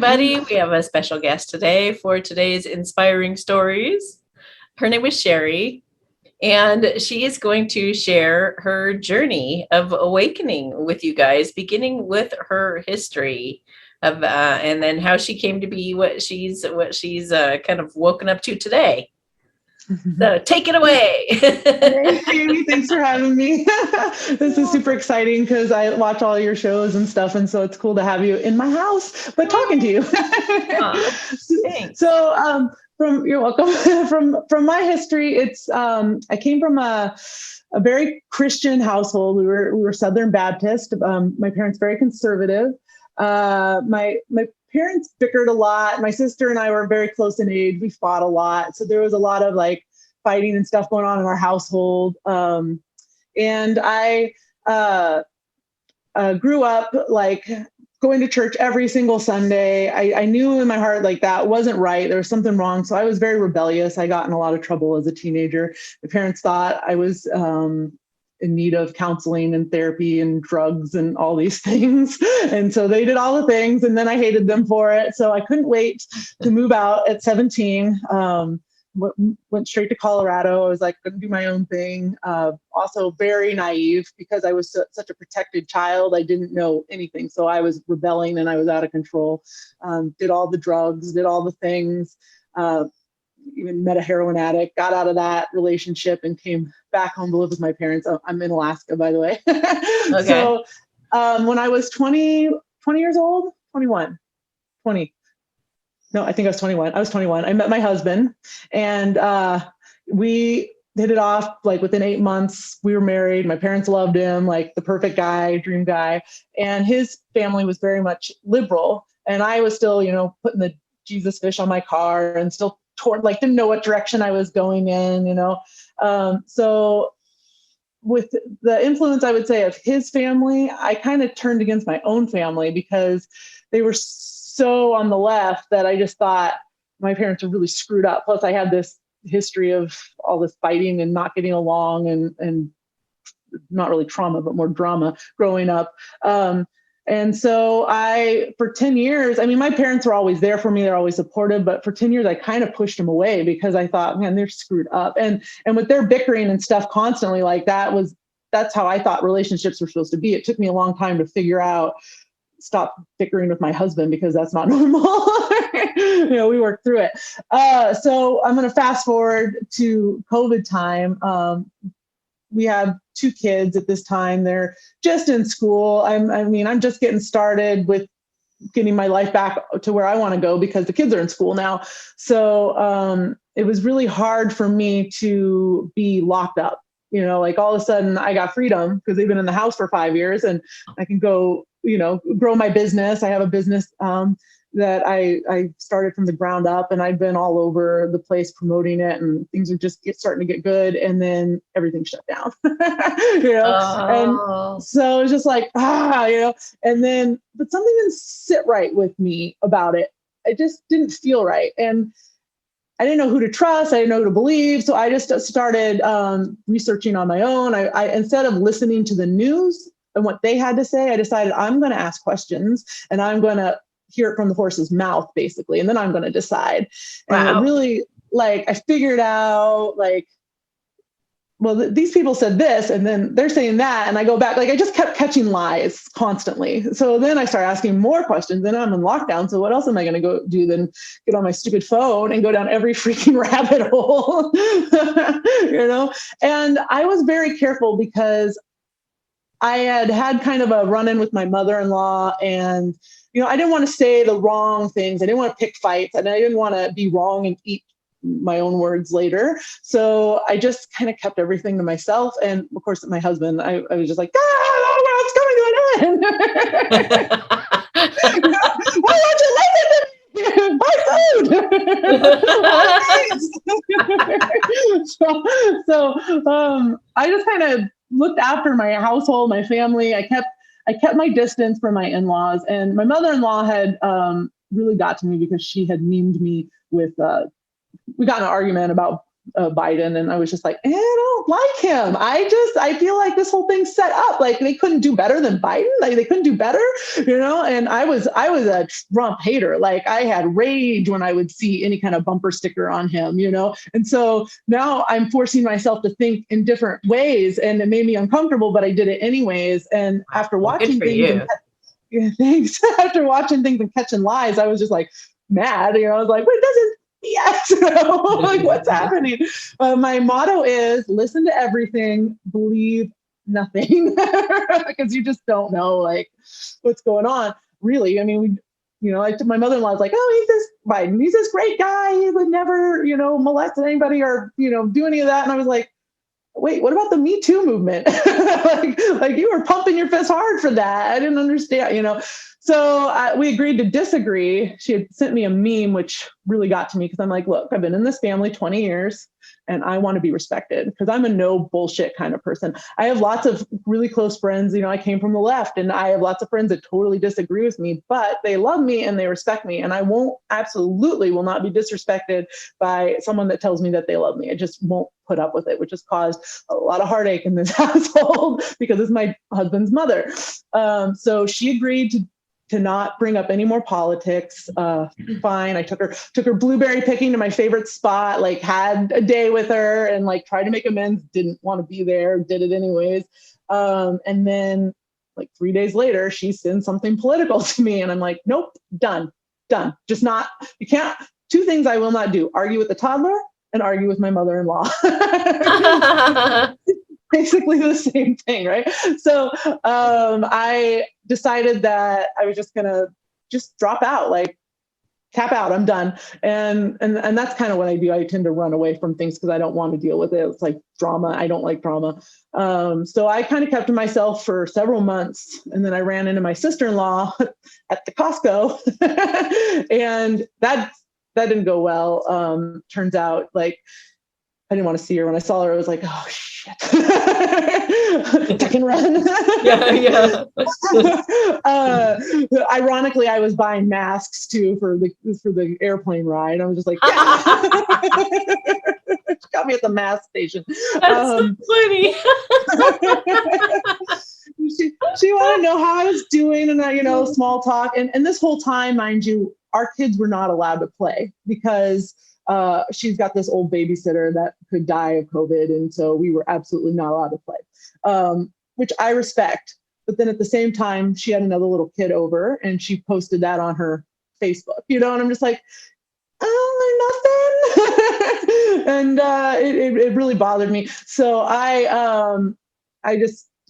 everybody. We have a special guest today for today's Inspiring Stories. Her name is Sherri, and she is going to share her journey of awakening with you guys, beginning with her history of, and then how she came to be what she's kind of woken up to today. So take it away. Hey, Amy, thanks for having me. This is super exciting because I watch all your shows and stuff, and so it's cool to have you in my house, but talking to you. Thanks. So, you're welcome. From my history, it's I came from a very Christian household. We were Southern Baptist. My parents very conservative. My parents bickered a lot. My sister and I were very close in age. We fought a lot, so there was a lot of like fighting and stuff going on in our household. And I grew up like going to church every single Sunday. I knew in my heart like that wasn't right. There was something wrong. So I was very rebellious. I got in a lot of trouble as a teenager. My parents thought I was in need of counseling and therapy and drugs and all these things. And so they did all the things, and then I hated them for it. So I couldn't wait to move out at 17. Went straight to Colorado. I was like, going to do my own thing. Also very naive because I was such a protected child. I didn't know anything. So I was rebelling and I was out of control. Did all the drugs, did all the things, even met a heroin addict, got out of that relationship and came back home to live with my parents. I'm in Alaska, by the way. Okay. So when I was 20 years old, 21, 20. No, I think I was 21. I was 21. I met my husband, and we hit it off like within 8 months. We were married. My parents loved him, like the perfect guy, dream guy. And his family was very much liberal. And I was still, putting the Jesus fish on my car and still didn't know what direction I was going in, So with the influence, I would say, of his family, I kind of turned against my own family because they were so on the left that I just thought my parents were really screwed up. Plus I had this history of all this fighting and not getting along and not really trauma, but more drama growing up. And so for 10 years, my parents were always there for me. They're always supportive, but for 10 years, I kind of pushed them away because I thought, man, they're screwed up. And with their bickering and stuff constantly, like that's how I thought relationships were supposed to be. It took me a long time to figure out, stop bickering with my husband because that's not normal. We worked through it. So I'm going to fast forward to COVID time. We have 2 kids at this time. They're just in school. I'm just getting started with getting my life back to where I want to go because the kids are in school now. So it was really hard for me to be locked up. Like all of a sudden I got freedom because they've been in the house for 5 years and I can go, grow my business. I have a business that I started from the ground up, and I've been all over the place promoting it, and things are just starting to get good. And then everything shut down, And so it's just like, and then, but something didn't sit right with me about it. It just didn't feel right. And I didn't know who to trust. I didn't know who to believe. So I just started researching on my own. I instead of listening to the news and what they had to say, I decided I'm going to ask questions and I'm going to hear it from the horse's mouth, basically. And then I'm going to decide. And wow. it really, I figured out these people said this and then they're saying that. And I go back, I just kept catching lies constantly. So then I started asking more questions. Then I'm in lockdown. So what else am I going to go do than get on my stupid phone and go down every freaking rabbit hole? And I was very careful because I had kind of a run-in with my mother-in-law, and, I didn't want to say the wrong things. I didn't want to pick fights, and I didn't want to be wrong and eat my own words later. So I just kind of kept everything to myself. And of course, my husband, I was just like, it's coming to an end. Why don't you listen to me? My food. So I just kind of looked after my household, my family. I kept my distance from my in-laws, and my mother-in-law had really got to me because she had memed me with, we got in an argument about Biden. And I was just like, I don't like him. I feel like this whole thing's set up. Like they couldn't do better than Biden. Like they couldn't do better, and I was a Trump hater. Like I had rage when I would see any kind of bumper sticker on him, and so now I'm forcing myself to think in different ways, and it made me uncomfortable, but I did it anyways. And after Well, good watching for things you. yeah, thanks. After watching things and catching lies, I was just like mad. I was like, "What doesn't yes?" Like what's happening? My motto is: listen to everything, believe nothing, because you just don't know like what's going on. Really, I mean, like my mother-in-law was like, "Oh, he's this Biden. He's this great guy. He would never, molest anybody or do any of that." And I was like, wait, what about the Me Too movement? like you were pumping your fist hard for that. I didn't understand. So we agreed to disagree. She had sent me a meme, which really got to me because I'm like, look, I've been in this family 20 years and I want to be respected because I'm a no bullshit kind of person. I have lots of really close friends. I came from the left and I have lots of friends that totally disagree with me, but they love me and they respect me. And I absolutely will not be disrespected by someone that tells me that they love me. I just won't put up with it, which has caused a lot of heartache in this household because it's my husband's mother. So she agreed to not bring up any more politics. Fine. I took her blueberry picking to my favorite spot, like had a day with her and like tried to make amends, didn't want to be there, did it anyways. And then like 3 days later, she sends something political to me and I'm like, nope, done. Just not, you can't, two things I will not do, argue with the toddler and argue with my mother-in-law. Basically the same thing, right? So I decided that I was just gonna just drop out, like tap out. I'm done, and that's kind of what I do. I tend to run away from things because I don't want to deal with it. It's like drama. I don't like drama. So I kind of kept to myself for several months, and then I ran into my sister-in-law at the Costco, and that didn't go well. Turns out, like I didn't want to see her. When I saw her, I was like, oh shit, I can run. Yeah. Ironically, I was buying masks too for the airplane ride. I was just like, yeah. She got me at the mask station. That's so funny. She wanted to know how I was doing and small talk. And this whole time, mind you, our kids were not allowed to play because she's got this old babysitter that could die of COVID. And so we were absolutely not allowed to play, which I respect. But then at the same time, she had another little kid over and she posted that on her Facebook, and I'm just like, oh, nothing. And it really bothered me. So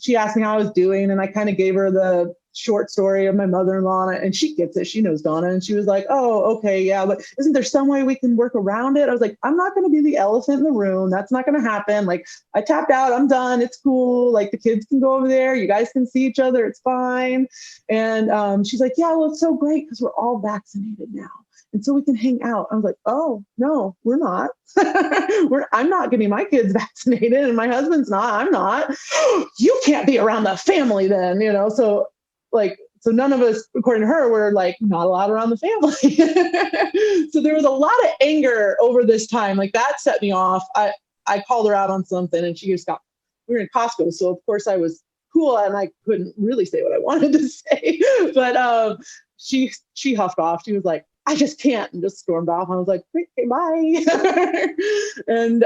she asked me how I was doing and I kind of gave her the short story of my mother-in-law and she gets it. She knows Donna. And she was like, oh, okay. Yeah. But isn't there some way we can work around it? I was like, I'm not going to be the elephant in the room. That's not going to happen. Like I tapped out. I'm done. It's cool. Like the kids can go over there. You guys can see each other. It's fine. And she's like, yeah, well, it's so great because we're all vaccinated now. And so we can hang out. I was like, oh, no, we're not. I'm not getting my kids vaccinated and my husband's not. I'm not. You can't be around the family then, So none of us, according to her, were like not allowed around the family. So there was a lot of anger over this time. Like that set me off. I called her out on something and we were in Costco. So of course I was cool and I couldn't really say what I wanted to say. But she huffed off. She was like, I just can't, and just stormed off. I was like, okay, bye. And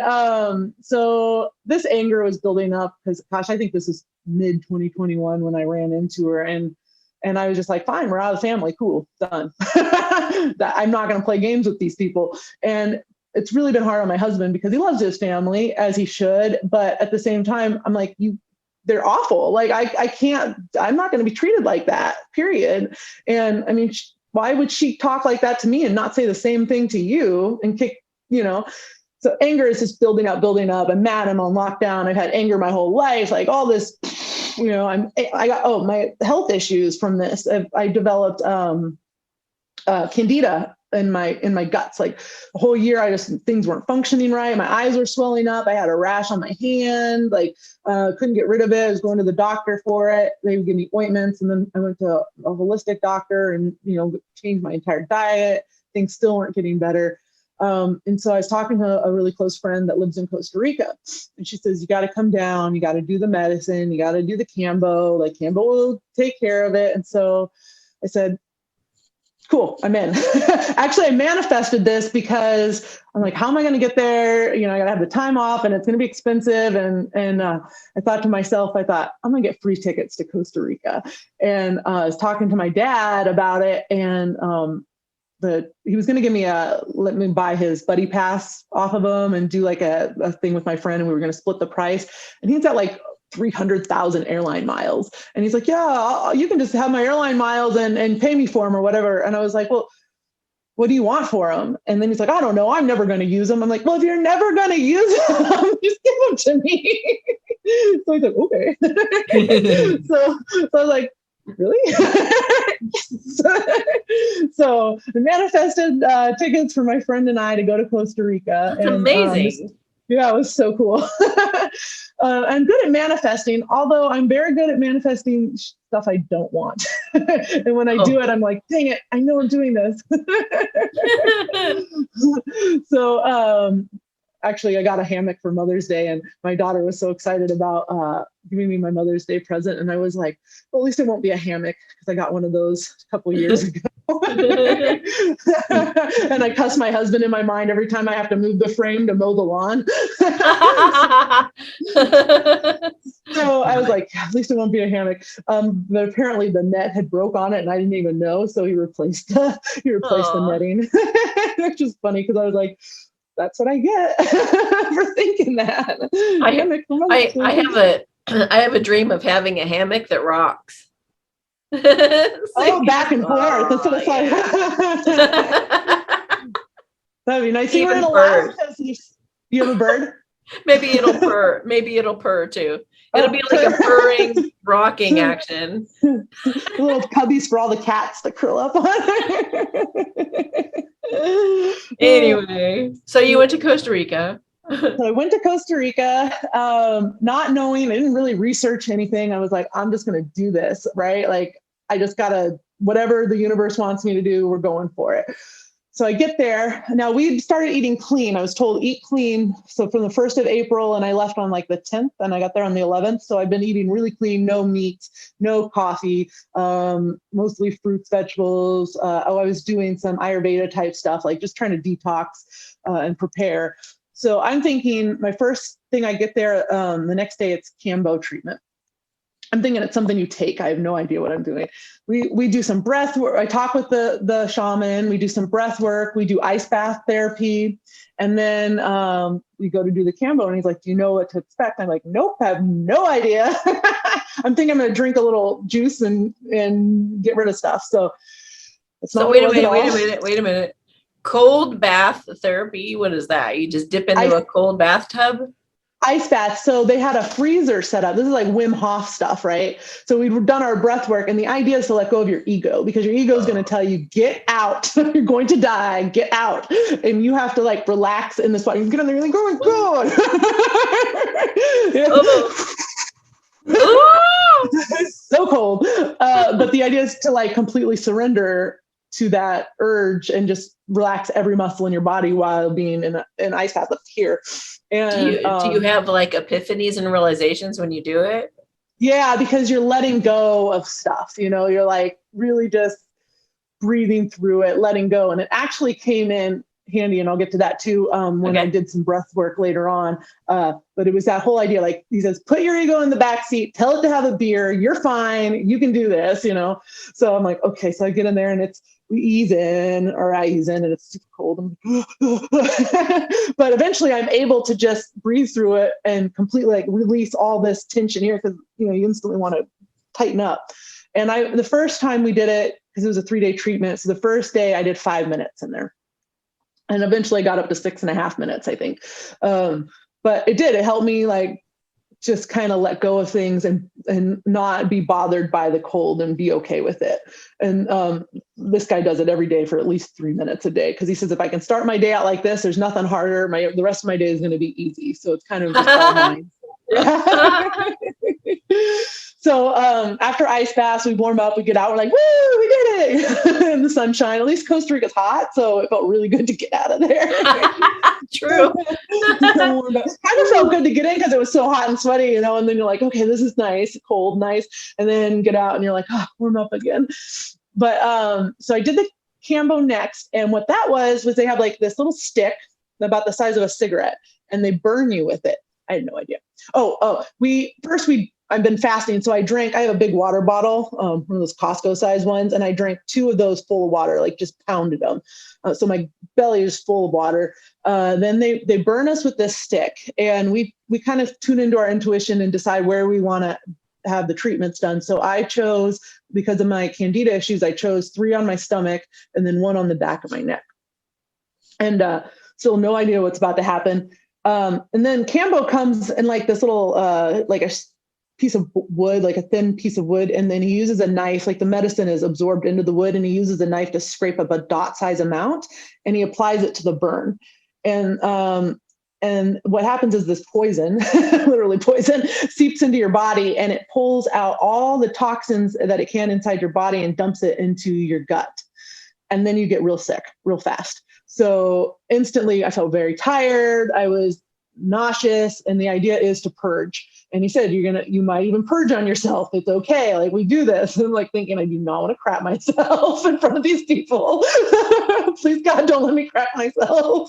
so this anger was building up because, gosh, I think this is mid 2021 when I ran into her. And I was just like, fine, we're out of the family. Cool, done. I'm not going to play games with these people. And it's really been hard on my husband because he loves his family as he should. But at the same time, I'm like, they're awful. Like I'm not going to be treated like that, period. And I mean, why would she talk like that to me and not say the same thing to you and kick, So anger is just building up. I'm mad. I'm on lockdown. I've had anger my whole life, like all this, I got my health issues from this. I developed candida in my guts. Like the whole year, things weren't functioning right. My eyes were swelling up. I had a rash on my hand. Like couldn't get rid of it. I was going to the doctor for it. They would give me ointments, and then I went to a holistic doctor and changed my entire diet. Things still weren't getting better. And so I was talking to a really close friend that lives in Costa Rica, and she says, you got to come down, you got to do the medicine, you got to do the Kambo, like Kambo will take care of it. And so I said, cool, I'm in. Actually, I manifested this because I'm like, how am I going to get there? You know, I got to have the time off and it's going to be expensive. And I thought to myself, I'm going to get free tickets to Costa Rica. And I was talking to my dad about it. And he was going to give me let me buy his buddy pass off of him and do like a thing with my friend. And we were going to split the price. And he's at like 300,000 airline miles. And he's like, yeah, you can just have my airline miles and pay me for them or whatever. And I was like, well, what do you want for them? And then he's like, I don't know. I'm never going to use them. I'm like, well, if you're never going to use them, just give them to me. So he's like, okay. so I was like, really? So I manifested tickets for my friend and I to go to Costa Rica. That's amazing. Yeah, it was so cool. I'm good at manifesting, although I'm very good at manifesting stuff I don't want. And when I do it, I'm like, dang it, I know I'm doing this. So actually, I got a hammock for Mother's Day, and my daughter was so excited about giving me my Mother's Day present. And I was like, well, at least it won't be a hammock, because I got one of those a couple years ago. And I cuss my husband in my mind every time I have to move the frame to mow the lawn. So I was like, at least it won't be a hammock. But apparently the net had broke on it and I didn't even know. So he replaced the netting, which is funny because I was like, that's what I get for thinking that. I have a dream of having a hammock that rocks. Oh, back and forth. That's what it's like. That'd be nice. You were in Alaska. You have a bird? Maybe it'll purr. Maybe it'll purr too. It'll be like a purring, rocking action. Little cubbies for all the cats to curl up on. Anyway, so you went to Costa Rica. So I went to Costa Rica, not knowing, I didn't really research anything. I was like, I'm just going to do this, right? Like, I just got to, whatever the universe wants me to do, we're going for it. So I get there. Now we started eating clean. I was told eat clean. So from the 1st of April, and I left on like the 10th, and I got there on the 11th. So I've been eating really clean, no meat, no coffee, mostly fruits, vegetables. I was doing some Ayurveda type stuff, like just trying to detox and prepare. So I'm thinking my first thing I get there, the next day it's Kambo treatment. I'm thinking it's something you take. I have no idea what I'm doing. We do some breath work. I talk with the shaman. We do some breath work. We do ice bath therapy. And then we go to do the Kambo. And he's like, do you know what to expect? I'm like, nope, I have no idea. I'm thinking I'm going to drink a little juice and get rid of stuff. So it's not. So wait a minute. Cold bath therapy. What is that? You just dip into a cold bathtub? Ice bath. So they had a freezer set up. This is like Wim Hof stuff, right? So we've done our breath work, and the idea is to let go of your ego, because your ego is going to tell you, get out. You're going to die. Get out. And you have to like relax in the spot. You get in there, you're like, oh my God. It's so cold. But the idea is to like completely surrender to that urge and just relax every muscle in your body while being in an ice bath up here. And do you have like epiphanies and realizations when you do it? Yeah, because you're letting go of stuff, you're like really just breathing through it, letting go. And it actually came in handy, and I'll get to that too when I did some breath work later on. But it was that whole idea, like he says, put your ego in the back seat, tell it to have a beer, you're fine, you can do this, So I'm like, okay, so I get in there and I ease in, and it's super cold. But eventually I'm able to just breathe through it and completely like release all this tension here, because you instantly want to tighten up. And the first time we did it, because it was a 3-day treatment, so the first day I did 5 minutes in there. And eventually I got up to 6.5 minutes, I think. But it helped me like just kind of let go of things and not be bothered by the cold and be okay with it. And this guy does it every day for at least 3 minutes a day, because he says, if I can start my day out like this, there's nothing harder. The rest of my day is going to be easy. So it's kind of just all mine. So after ice baths, we warm up, we get out, we're like, woo, we did it in the sunshine. At least Costa Rica's hot, so it felt really good to get out of there. True. Kind of felt good to get in because it was so hot and sweaty, and then you're like, okay, this is nice, cold, nice, and then get out and you're like, oh, warm up again. But so I did the Kambo next, and what that was they have like this little stick about the size of a cigarette, and they burn you with it. I had no idea. I've been fasting, so I have a big water bottle, one of those Costco size ones, and I drank 2 of those full of water, like just pounded them. So my belly is full of water. Then they burn us with this stick, and we kind of tune into our intuition and decide where we want to have the treatments done. So I chose, because of my candida issues, I chose 3 on my stomach and then 1 on the back of my neck. And still no idea what's about to happen. And then Kambo comes in like this little, like a piece of wood, like a thin piece of wood. And then he uses a knife, like the medicine is absorbed into the wood, and he uses a knife to scrape up a dot size amount, and he applies it to the burn. And what happens is this poison, literally poison, seeps into your body, and it pulls out all the toxins that it can inside your body and dumps it into your gut. And then you get real sick real fast. So instantly I felt very tired. I was nauseous, and the idea is to purge. And he said, you might even purge on yourself. It's okay. Like, we do this. And I'm like thinking, I do not want to crap myself in front of these people. Please God, don't let me crap myself.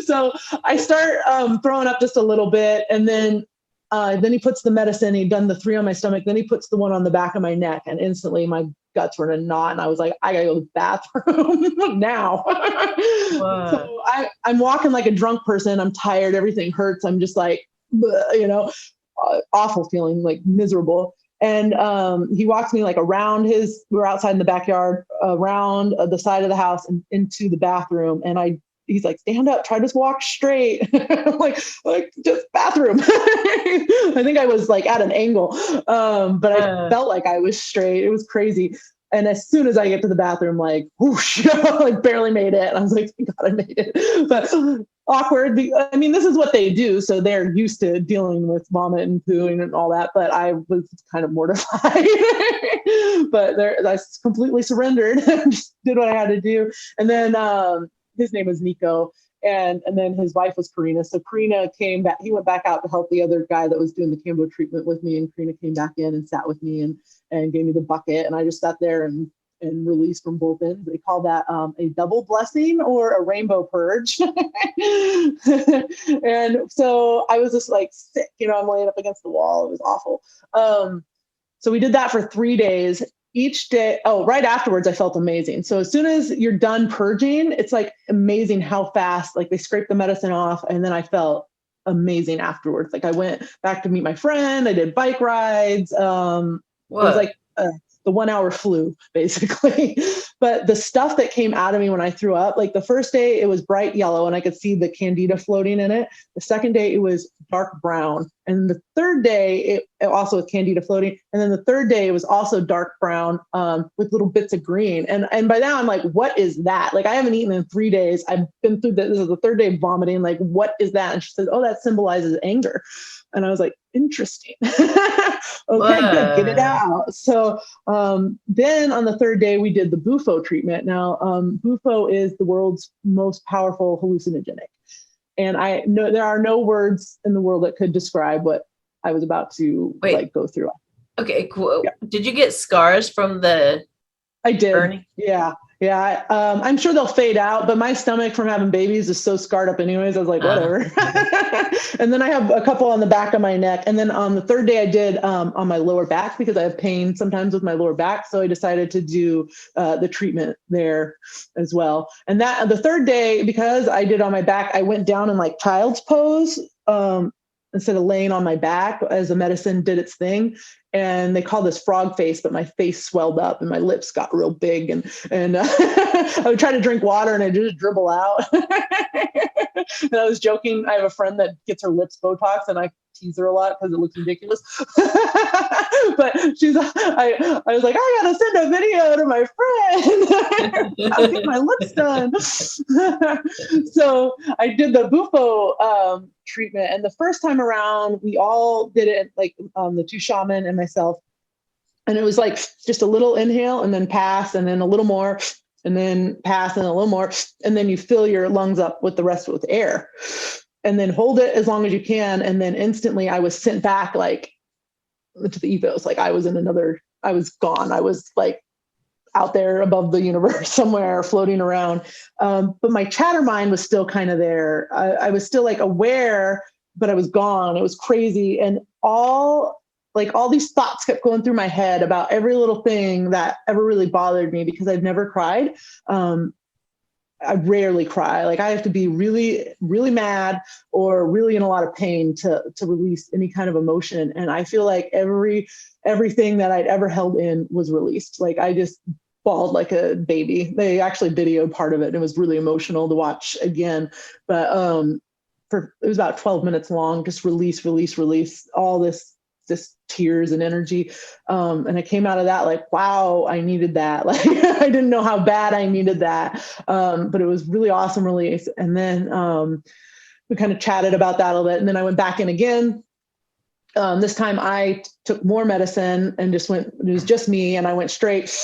So I start throwing up just a little bit. And then he puts the medicine, he'd done the 3 on my stomach. Then he puts the 1 on the back of my neck, and instantly my guts were in a knot. And I was like, I gotta go to the bathroom now. So I'm walking like a drunk person. I'm tired. Everything hurts. I'm just like, awful feeling, like miserable. And he walks me like around we're outside in the backyard, around the side of the house and into the bathroom. And he's like, stand up, try to walk straight. I'm like just bathroom. I think I was like at an angle, but I felt like I was straight. It was crazy. And as soon as I get to the bathroom, like, whoosh, like barely made it. And I was like, thank God I made it. But awkward. I mean, this is what they do. So they're used to dealing with vomit and pooing and all that. But I was kind of mortified. But I completely surrendered and just did what I had to do. And then his name was Nico. And then his wife was Karina. So Karina came back. He went back out to help the other guy that was doing the Kambo treatment with me. And Karina came back in and sat with me and gave me the bucket. And I just sat there and released from both ends. They call that a double blessing or a rainbow purge. And so I was just like sick. I'm laying up against the wall. It was awful. So we did that for 3 days. Each day, right afterwards, I felt amazing. So as soon as you're done purging, it's like amazing how fast, like they scrape the medicine off. And then I felt amazing afterwards. Like I went back to meet my friend. I did bike rides. It was like the 1 hour flu, basically. But the stuff that came out of me when I threw up, like the first day it was bright yellow and I could see the candida floating in it. The second day it was dark brown. And the third day it also with candida floating. And then the third day it was also dark brown with little bits of green. And by now I'm like, what is that? Like I haven't eaten in 3 days. I've been through this is the third day of vomiting. Like, what is that? And she said, oh, that symbolizes anger. And I was like, interesting. Okay, good, get it out. So then on the third day, we did the Bufo treatment. Now, Bufo is the world's most powerful hallucinogenic. And I know there are no words in the world that could describe what I was about to go through. Okay, cool. Yeah. Did you get scars from the I did. burning? Yeah. I'm sure they'll fade out, but my stomach from having babies is so scarred up anyways. I was like, whatever. And then I have a couple on the back of my neck. And then on the third day I did on my lower back because I have pain sometimes with my lower back. So I decided to do the treatment there as well. And that the third day, because I did on my back, I went down in like child's pose instead of laying on my back as the medicine did its thing. and they call this frog face, but my face swelled up and my lips got real big, and I would try to drink water and I just dribble out. And I was joking. I have a friend that gets her lips Botox, and I tease her a lot because it looks ridiculous. But I was like, I gotta send a video to my friend. I'll get my lips done. So I did the Bufo treatment, and the first time around, we all did it, like the two shaman and myself, and it was like just a little inhale and then pass, and then a little more, and then pass, and a little more, and then you fill your lungs up with the rest with air, and then hold it as long as you can, and then instantly I was sent back like to the ethos, like I was gone. I was like out there above the universe somewhere, floating around. But my chatter mind was still kind of there. I was still like aware, but I was gone. It was crazy. And all these thoughts kept going through my head about every little thing that ever really bothered me, because I've never cried. I rarely cry. Like I have to be really, really mad or really in a lot of pain to release any kind of emotion. And I feel like everything that I'd ever held in was released. Like I just bawled like a baby. They actually videoed part of it. And it was really emotional to watch again. But it was about 12 minutes long, just release all this tears and energy. And I came out of that like, wow, I needed that. Like I didn't know how bad I needed that. But it was really awesome release. And then we kind of chatted about that a little bit. And then I went back in again. This time I took more medicine and it was just me. And I went straight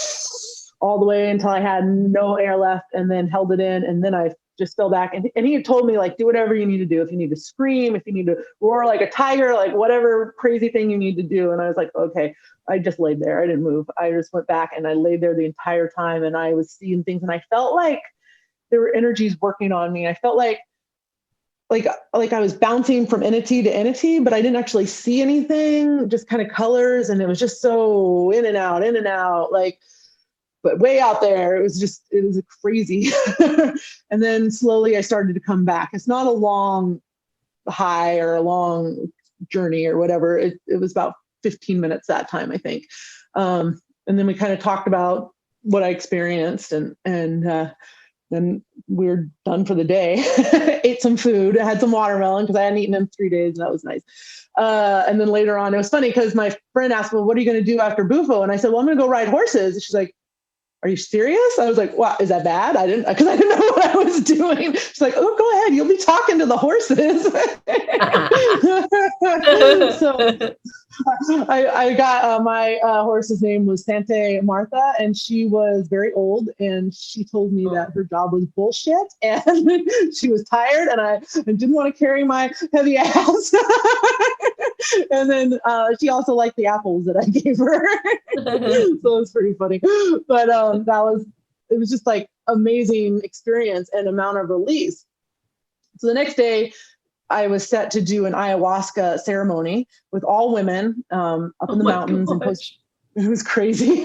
all the way until I had no air left, and then held it in. And then I just fell back. And he had told me, like, do whatever you need to do. If you need to scream, if you need to roar like a tiger, like whatever crazy thing you need to do. And I was like, okay. I just laid there. I didn't move. I just went back and I laid there the entire time, and I was seeing things, and I felt like there were energies working on me. I felt like I was bouncing from entity to entity, but I didn't actually see anything, just kind of colors. And it was just so in and out, like, but way out there. It was crazy. And then slowly I started to come back. It's not a long high or a long journey or whatever. It was about 15 minutes that time, I think. And then we kind of talked about what I experienced, and then we were done for the day. Ate some food. I had some watermelon because I hadn't eaten in 3 days, and that was nice. And then later on, it was funny because my friend asked, well, what are you going to do after Bufo? And I said, well, I'm going to go ride horses. And she's like, are you serious? I was like, what, is that bad? Because I didn't know what I was doing. She's like, oh, go ahead. You'll be talking to the horses. So I got my horse's name was Santa Martha, and she was very old, and she told me that her job was bullshit, and she was tired, and I didn't want to carry my heavy ass. And then she also liked the apples that I gave her. So it was pretty funny. But it was just like amazing experience and amount of release. So the next day I was set to do an ayahuasca ceremony with all women up in the mountains. And it was crazy,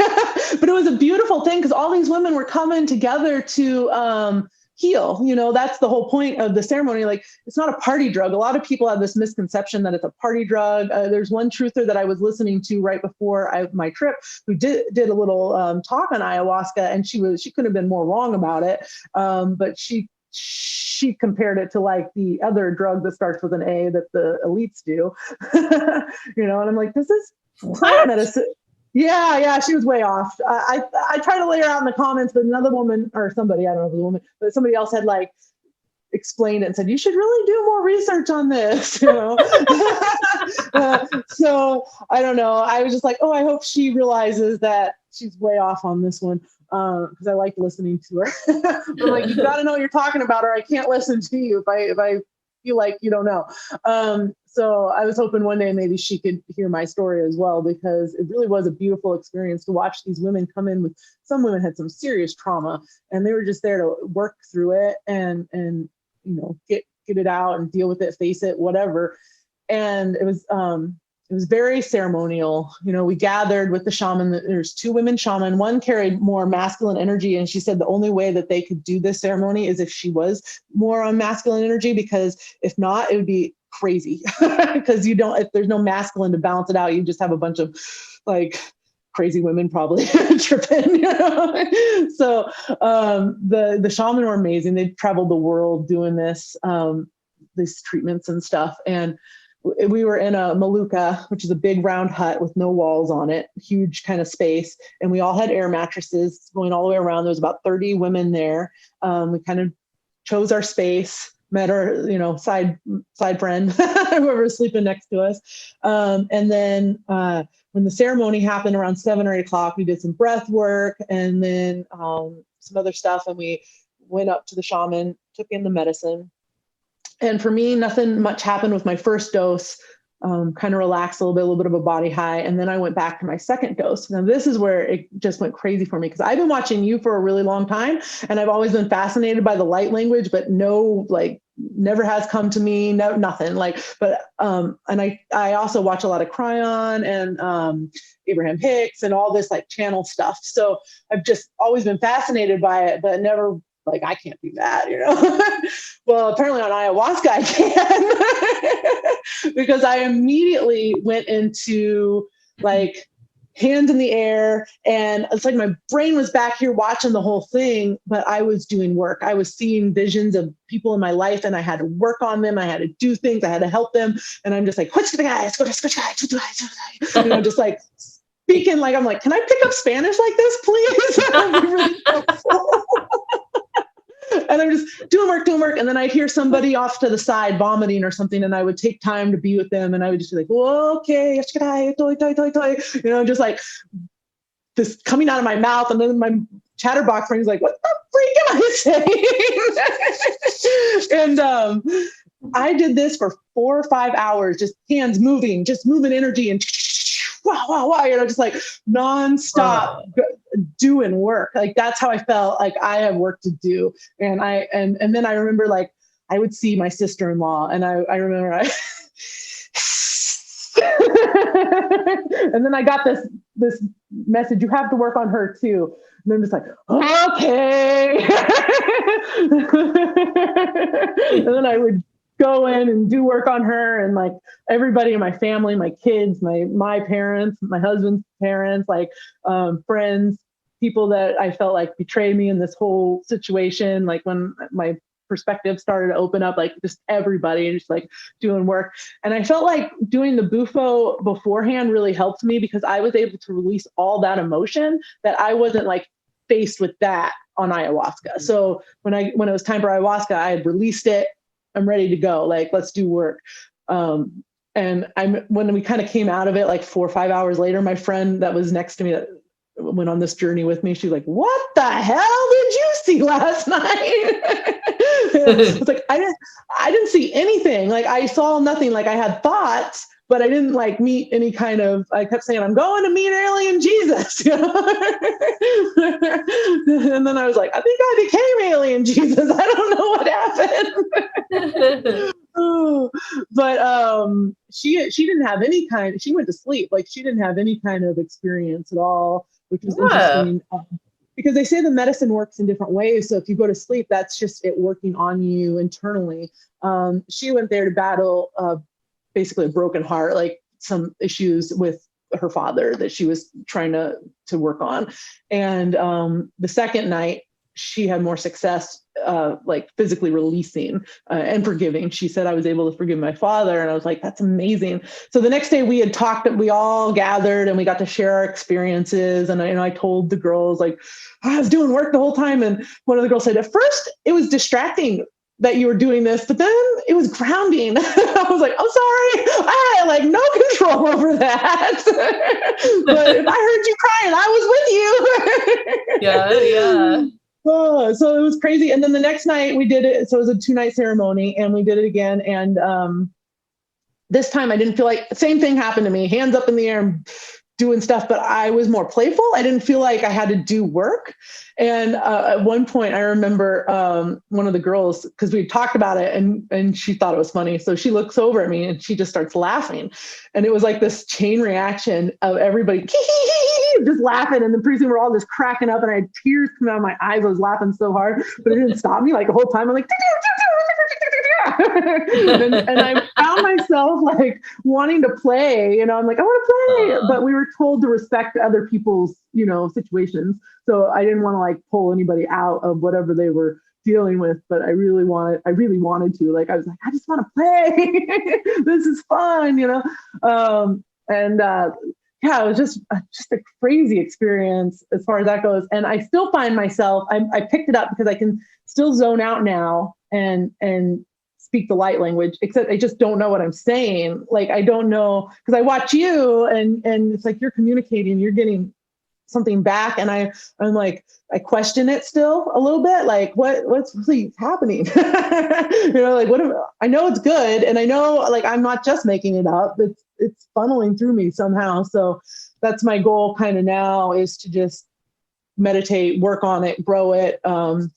but it was a beautiful thing because all these women were coming together to heal. That's the whole point of the ceremony. Like, it's not a party drug. A lot of people have this misconception that it's a party drug. There's one truther that I was listening to right before my trip who did a little talk on ayahuasca, and she couldn't have been more wrong about it. But she compared it to like the other drug that starts with an A that the elites do. And I'm like, this is plant medicine. Yeah, she was way off. I tried to lay her out in the comments, but another woman or somebody, I don't know if it was a woman, but somebody else had like explained it and said, you should really do more research on this, So I don't know. I was just like, I hope she realizes that she's way off on this one. Because I like listening to her. But like, you got to know what you're talking about, or I can't listen to you if I feel like you don't know. So I was hoping one day maybe she could hear my story as well, because it really was a beautiful experience to watch these women come in with. Some women had some serious trauma, and they were just there to work through it and get it out and deal with it, face it, whatever. And it was very ceremonial. We gathered with the shaman. There's 2 women shaman. One carried more masculine energy, and she said the only way that they could do this ceremony is if she was more on masculine energy, because if not, it would be crazy because if there's no masculine to balance it out, you just have a bunch of like crazy women probably tripping, So the shaman were amazing. They traveled the world doing these treatments and stuff. And we were in a maluka, which is a big round hut with no walls on it, huge kind of space. And we all had air mattresses going all the way around. There was about 30 women there. We kind of chose our space, met our, side friend, whoever was sleeping next to us. And then when the ceremony happened around 7 or 8 o'clock, we did some breath work and then some other stuff. And we went up to the shaman, took in the medicine. And for me, nothing much happened with my first dose, kind of relaxed a little bit of a body high. And then I went back to my second dose. Now, this is where it just went crazy for me because I've been watching you for a really long time. And I've always been fascinated by the light language, but never has come to me, nothing. And I also watch a lot of Cryon and Abraham Hicks and all this like channel stuff. So I've just always been fascinated by it, but never I can't do that, Well, apparently on ayahuasca I can because I immediately went into hands in the air. And it's like my brain was back here watching the whole thing, but I was doing work. I was seeing visions of people in my life and I had to work on them. I had to do things. I had to help them. And I'm just like, what's the guy? Just like speaking I'm like, can I pick up Spanish like this, please? And I'm just doing work. And then I'd hear somebody off to the side vomiting or something. And I would take time to be with them. And I would just be like, well, okay, just like this coming out of my mouth. And then my chatterbox friend's like, what the freak am I saying? And I did this for 4 or 5 hours, just hands moving, just moving energy and wow, just like nonstop doing work. Like that's how I felt. Like I have work to do. And then I remember I would see my sister-in-law and I remember and then I got this message, you have to work on her too. And I'm just like, okay. And then I would go in and do work on her and everybody in my family, my kids, my parents, my husband's parents, friends, people that I felt betrayed me in this whole situation. When my perspective started to open up, just everybody just doing work. And I felt like doing the Bufo beforehand really helped me because I was able to release all that emotion that I wasn't faced with that on ayahuasca. So when it was time for ayahuasca, I had released it. I'm ready to go. Let's do work. And when we kind of came out of it, 4 or 5 hours later, my friend that was next to me that went on this journey with me, she's like, what the hell did you see last night? It's I didn't see anything. I saw nothing. I had thoughts, but I didn't meet any kind of, I kept saying, I'm going to meet alien Jesus. And then I was like, I think I became alien Jesus. I don't know what happened. But she didn't have any kind, she went to sleep. She didn't have any kind of experience at all, which was interesting. Because they say the medicine works in different ways. So if you go to sleep, that's just it working on you internally. She went there to battle basically a broken heart, some issues with her father that she was trying to work on. And the second night, she had more success, physically releasing and forgiving. She said, I was able to forgive my father. And I was like, that's amazing. So the next day we had talked, we all gathered and we got to share our experiences. And I told the girls, I was doing work the whole time. And one of the girls said, at first it was distracting that you were doing this, but then it was grounding. I was like, I'm sorry. I had no control over that. But if I heard you crying, I was with you. Yeah. Oh, so it was crazy. And then the next night we did it. So it was a 2-night ceremony and we did it again. And this time I didn't feel same thing happened to me, hands up in the air, doing stuff, but I was more playful. I didn't feel like I had to do work. And at one point I remember one of the girls, because we talked about it and she thought it was funny. So she looks over at me and she just starts laughing. And it was this chain reaction of everybody just laughing. And the pretty soon we're all just cracking up and I had tears coming out of my eyes. I was laughing so hard, but it didn't stop me the whole time. I'm like, and I found myself like wanting to play, I'm like, I want to play, but we were told to respect other people's, situations. So I didn't want to like pull anybody out of whatever they were dealing with, but I really wanted to, like, I was like, I just want to play. This is fun, and yeah, it was just a crazy experience as far as that goes. And I still find myself, I picked it up because I can still zone out now and speak the light language, except I just don't know what I'm saying. Like, I don't know, because I watch you and it's like you're communicating, you're getting something back. And I'm like, I question it still a little bit, like what's really happening? Like I know it's good. And I know, like, I'm not just making it up. It's funneling through me somehow. So that's my goal kind of now, is to just meditate, work on it, grow it. I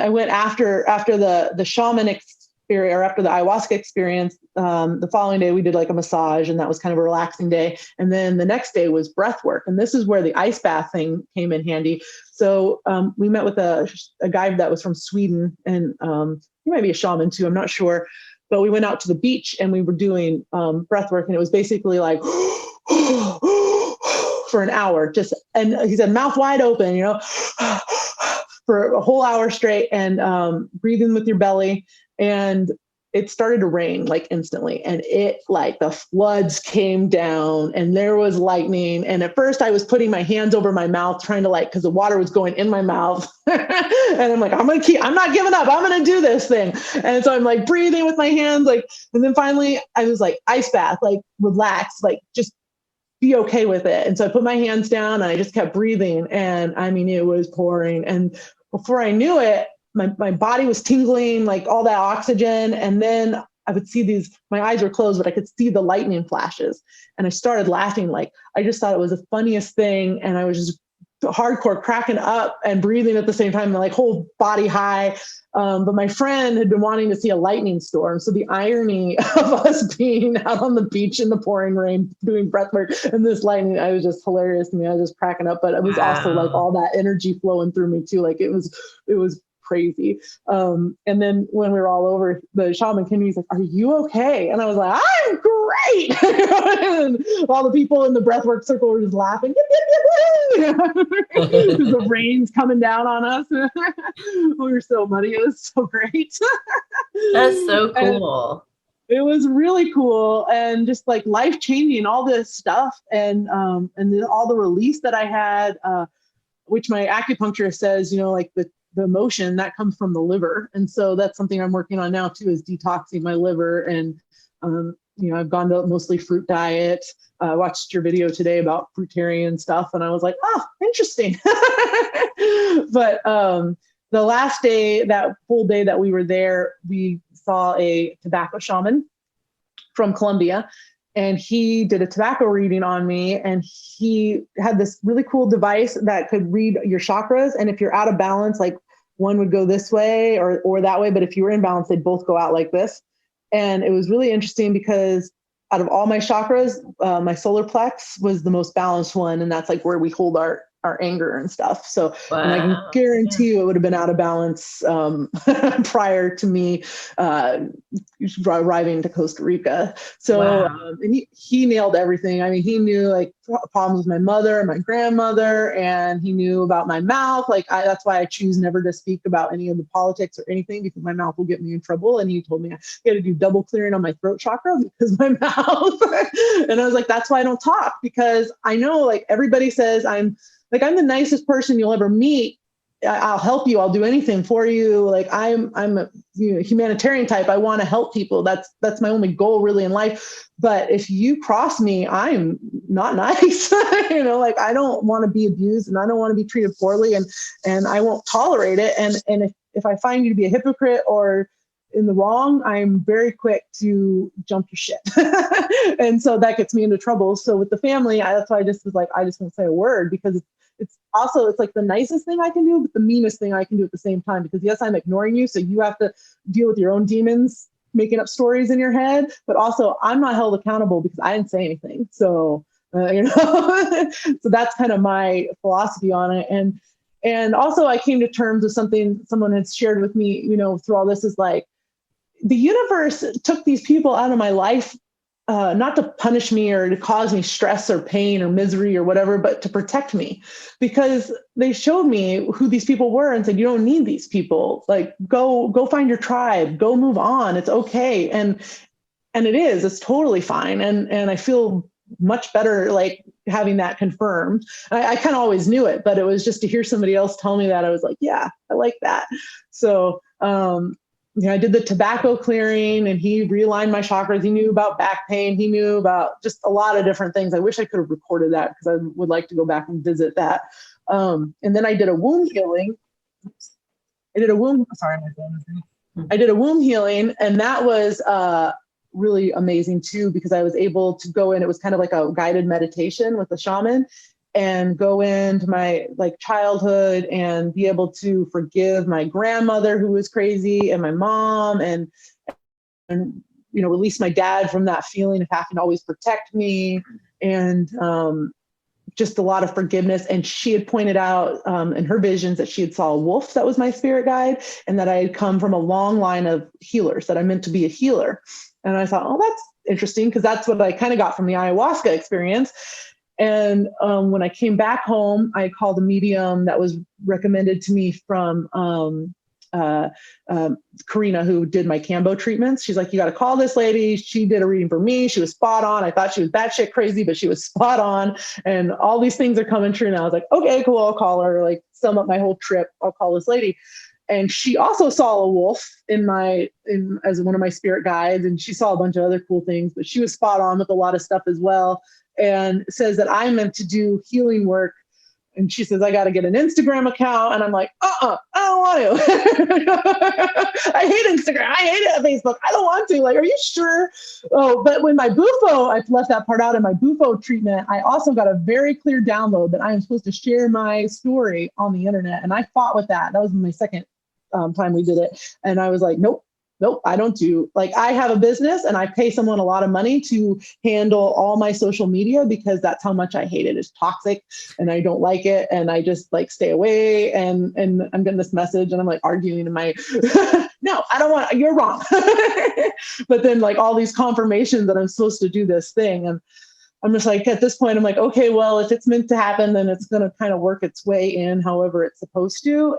went after the shaman experience, or after the ayahuasca experience. The following day we did like a massage, and that was kind of a relaxing day. And then the next day was breath work. And this is where the ice bath thing came in handy. So we met with a guy that was from Sweden, and he might be a shaman too, I'm not sure. But we went out to the beach and we were doing breath work, and it was basically like for an hour, and he said, mouth wide open, for a whole hour straight, and breathing with your belly. And it started to rain like instantly, and it, like, the floods came down and there was lightning. And at first I was putting my hands over my mouth, trying to, like, because the water was going in my mouth. And I'm like, I'm not giving up. I'm going to do this thing. And so I'm like breathing with my hands, like, and then finally I was like, ice bath, like, relax, like, just be okay with it. And so I put my hands down and I just kept breathing. And I mean, it was pouring. And before I knew it, my body was tingling, like all that oxygen. And then I would see my eyes were closed, but I could see the lightning flashes. And I started laughing. Like, I just thought it was the funniest thing. And I was just hardcore cracking up and breathing at the same time, like whole body high. But my friend had been wanting to see a lightning storm. So the irony of us being out on the beach in the pouring rain, doing breath work, and this lightning, I was just hilarious to me. I was just cracking up, but it was also like all that energy flowing through me too. Like, it was crazy. And then when we were all over, the shaman came to me, he's like, are you okay? And I was like, I'm great. And all the people in the breathwork circle were just laughing. The rain's coming down on us. We were so muddy. It was so great. That's so cool. And it was really cool, and just like life changing, all this stuff, and then all the release that I had, which my acupuncturist says, like the emotion that comes from the liver. And so that's something I'm working on now too, is detoxing my liver. And, I've gone to mostly fruit diet. I watched your video today about fruitarian stuff, and I was like, oh, interesting. But the last day, that full day that we were there, we saw a tobacco shaman from Colombia, and he did a tobacco reading on me. And he had this really cool device that could read your chakras. And if you're out of balance, like, one would go this way or that way. But if you were in balance, they'd both go out like this. And it was really interesting because out of all my chakras, my solar plex was the most balanced one. And that's like where we hold our anger and stuff. So, and I can guarantee you it would have been out of balance prior to me arriving to Costa Rica. So, and he nailed everything. I mean, he knew, like, problems with my mother and my grandmother, and he knew about my mouth. Like, that's why I choose never to speak about any of the politics or anything, because my mouth will get me in trouble. And he told me I got to do double clearing on my throat chakra because my mouth. And I was like, that's why I don't talk, because I know, like, everybody says I'm the nicest person you'll ever meet. I'll help you. I'll do anything for you. Like, I'm a humanitarian type. I want to help people. That's my only goal really in life. But if you cross me, I'm not nice. Like, I don't want to be abused, and I don't want to be treated poorly, and I won't tolerate it. And if I find you to be a hypocrite or in the wrong, I'm very quick to jump your shit. And so that gets me into trouble. So with the family, that's why I just was like, I just won't say a word, because it's like the nicest thing I can do, but the meanest thing I can do at the same time, because yes, I'm ignoring you. So you have to deal with your own demons, making up stories in your head, but also I'm not held accountable because I didn't say anything. So, so that's kind of my philosophy on it. And also I came to terms with something someone had shared with me, through all this, is like, the universe took these people out of my life, not to punish me or to cause me stress or pain or misery or whatever, but to protect me, because they showed me who these people were and said, you don't need these people. Like, go find your tribe, go move on. It's okay. And it's totally fine. And I feel much better, like having that confirmed. I kind of always knew it, but it was just to hear somebody else tell me that, I was like, yeah, I like that. So, I did the tobacco clearing, and he realigned my chakras. He knew about back pain. He knew about just a lot of different things. I wish I could have recorded that, because I would like to go back and visit that. And then I did a womb healing. I did a womb healing, and that was really amazing too, because I was able to go in. It was kind of like a guided meditation with a shaman, and go into my like childhood and be able to forgive my grandmother, who was crazy, and my mom, and release my dad from that feeling of having to always protect me, and just a lot of forgiveness. And she had pointed out in her visions that she had saw a wolf that was my spirit guide, and that I had come from a long line of healers, that I meant to be a healer. And I thought, oh, that's interesting, because that's what I kind of got from the ayahuasca experience. And when I came back home, I called a medium that was recommended to me from Karina, who did my Kambo treatments. She's like, you got to call this lady. She did a reading for me. She was spot on. I thought she was batshit crazy, but she was spot on. And all these things are coming true now. I was like, okay, cool. I'll call her. Like, sum up my whole trip, I'll call this lady. And she also saw a wolf as one of my spirit guides, and she saw a bunch of other cool things, but she was spot on with a lot of stuff as well. And says that I'm meant to do healing work. And she says, I got to get an Instagram account. And I'm like, I don't want to. I hate Instagram. I hate Facebook. I don't want to. Like, are you sure? Oh, but when my Bufo, I left that part out in my Bufo treatment, I also got a very clear download that I am supposed to share my story on the internet. And I fought with that. That was my second time we did it. And I was like, nope, I don't do, like, I have a business and I pay someone a lot of money to handle all my social media, because that's how much I hate it. It's toxic and I don't like it. And I just like stay away, and I'm getting this message and I'm like arguing in my, no, I don't want, you're wrong. But then like all these confirmations that I'm supposed to do this thing. And I'm just like, at this point, I'm like, okay, well, if it's meant to happen, then it's going to kind of work its way in however it's supposed to.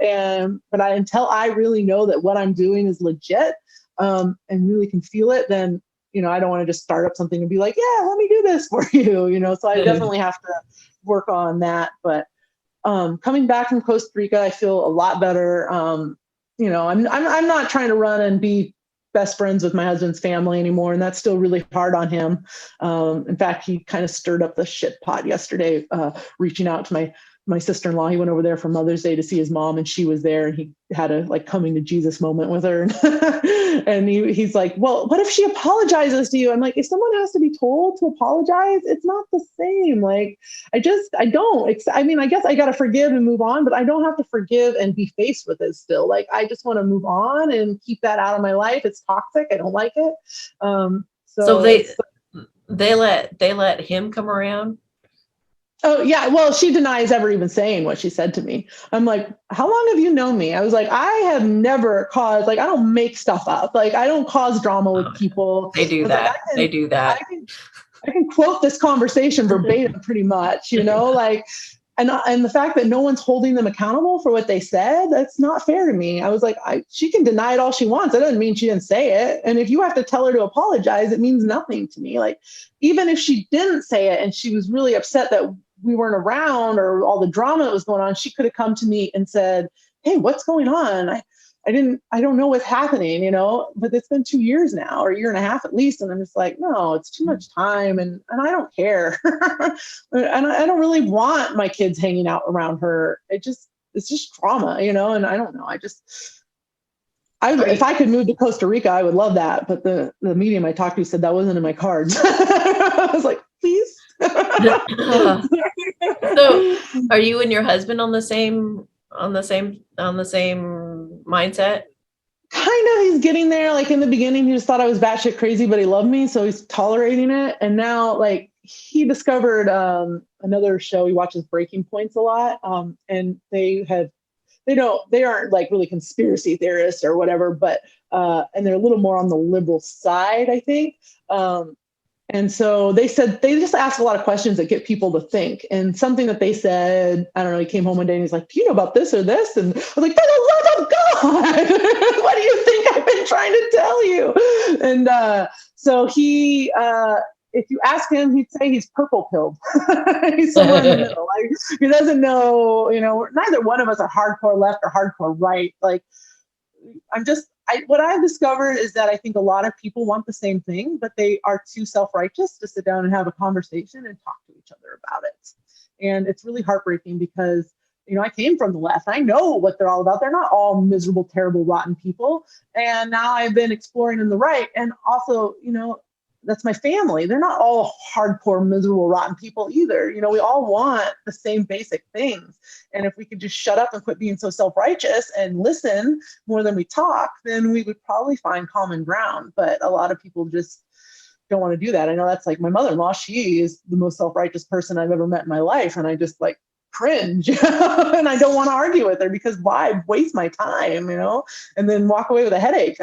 But until I really know that what I'm doing is legit, and really can feel it, then, I don't want to just start up something and be like, yeah, let me do this for you, so I definitely have to work on that. But coming back from Costa Rica, I feel a lot better. I'm not trying to run and be best friends with my husband's family anymore, and that's still really hard on him. In fact, he kind of stirred up the shit pot yesterday, reaching out to my sister-in-law. He went over there for Mother's Day to see his mom, and she was there, and he had a like coming to Jesus moment with her. And he's like, well, what if she apologizes to you? I'm like, if someone has to be told to apologize, it's not the same. Like, I don't, I guess I got to forgive and move on, but I don't have to forgive and be faced with it still. Like, I just want to move on and keep that out of my life. It's toxic. I don't like it. So they let him come around. Oh, yeah. Well, she denies ever even saying what she said to me. I'm like, how long have you known me? I was like, I have never caused, like, I don't make stuff up. Like, I don't cause drama with people. They do that. Like, they do that. I can quote this conversation verbatim pretty much, like, and the fact that no one's holding them accountable for what they said, that's not fair to me. I was like, she can deny it all she wants. That doesn't mean she didn't say it. And if you have to tell her to apologize, it means nothing to me. Like, even if she didn't say it and she was really upset that we weren't around or all the drama that was going on, she could have come to me and said, hey, what's going on? I don't know what's happening, but it's been 2 years now, or a year and a half at least. And I'm just like, no, it's too much time. And I don't care. And I don't really want my kids hanging out around her. It's just trauma, and I don't know. If I could move to Costa Rica, I would love that. But the medium I talked to said that wasn't in my cards. I was like, please. So are you and your husband on the same mindset? Kind of. He's getting there. Like, in the beginning, he just thought I was batshit crazy, but he loved me, so he's tolerating it. And now, like, he discovered another show. He watches Breaking Points a lot, and they aren't like really conspiracy theorists or whatever, but and they're a little more on the liberal side, I think. And so they said, they just ask a lot of questions that get people to think. And something that they said, I don't know, he came home one day and he's like, do you know about this or this? And I was like, for the love of God, what do you think I've been trying to tell you? And so he, if you ask him, he'd say he's purple pilled. He's somewhere in the middle. Like, he doesn't know, neither one of us are hardcore left or hardcore right. Like, what I've discovered is that I think a lot of people want the same thing, but they are too self-righteous to sit down and have a conversation and talk to each other about it. And it's really heartbreaking because, I came from the left. I know what they're all about. They're not all miserable, terrible, rotten people. And now I've been exploring in the right. And also, that's my family. They're not all hardcore, miserable, rotten people either. We all want the same basic things. And if we could just shut up and quit being so self-righteous and listen more than we talk, then we would probably find common ground. But a lot of people just don't want to do that. I know that's like my mother-in-law. She is the most self-righteous person I've ever met in my life. And I just cringe and I don't want to argue with her because why waste my time, and then walk away with a headache.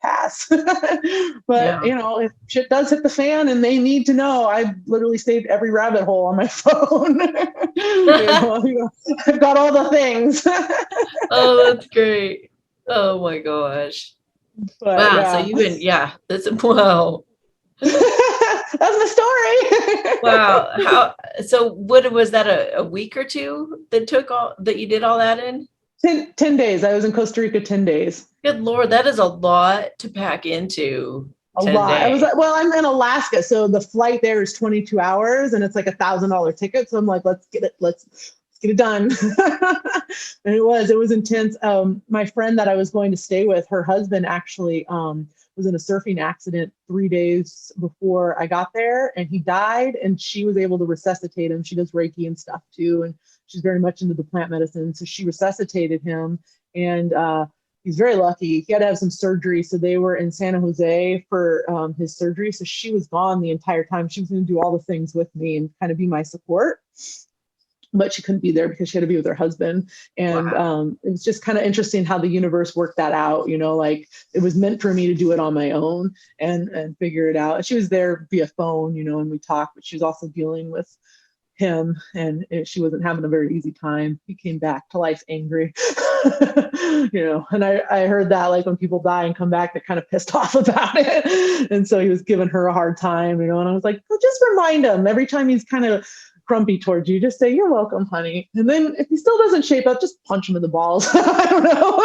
Pass. But if shit does hit the fan and they need to know, I've literally saved every rabbit hole on my phone. I've got all the things. Oh, that's great. Oh my gosh. But, wow. yeah. So you've been, that's wow. That's the story. Wow. So what was that, a week or two that you did all that in? 10 days. I was in Costa Rica 10 days. Good Lord. That is a lot to pack into. A lot. Days. I was like, I'm in Alaska. So the flight there is 22 hours and it's like $1,000 ticket. So I'm like, let's get it done. And it was intense. My friend that I was going to stay with, her husband actually, was in a surfing accident 3 days before I got there and he died and she was able to resuscitate him. She does Reiki and stuff too. And she's very much into the plant medicine. So she resuscitated him and he's very lucky. He had to have some surgery. So they were in San Jose for his surgery. So she was gone the entire time. She was going to do all the things with me and kind of be my support. But she couldn't be there because she had to be with her husband. And it was just kind of interesting how the universe worked that out. It was meant for me to do it on my own and figure it out. She was there via phone, and we talked, but she was also dealing with him and she wasn't having a very easy time. He came back to life angry, and I heard that when people die and come back, they're kind of pissed off about it. And so he was giving her a hard time, and I was like, well, just remind him every time he's kind of grumpy towards you, just say, you're welcome, honey. And then if he still doesn't shape up, just punch him in the balls. I don't know.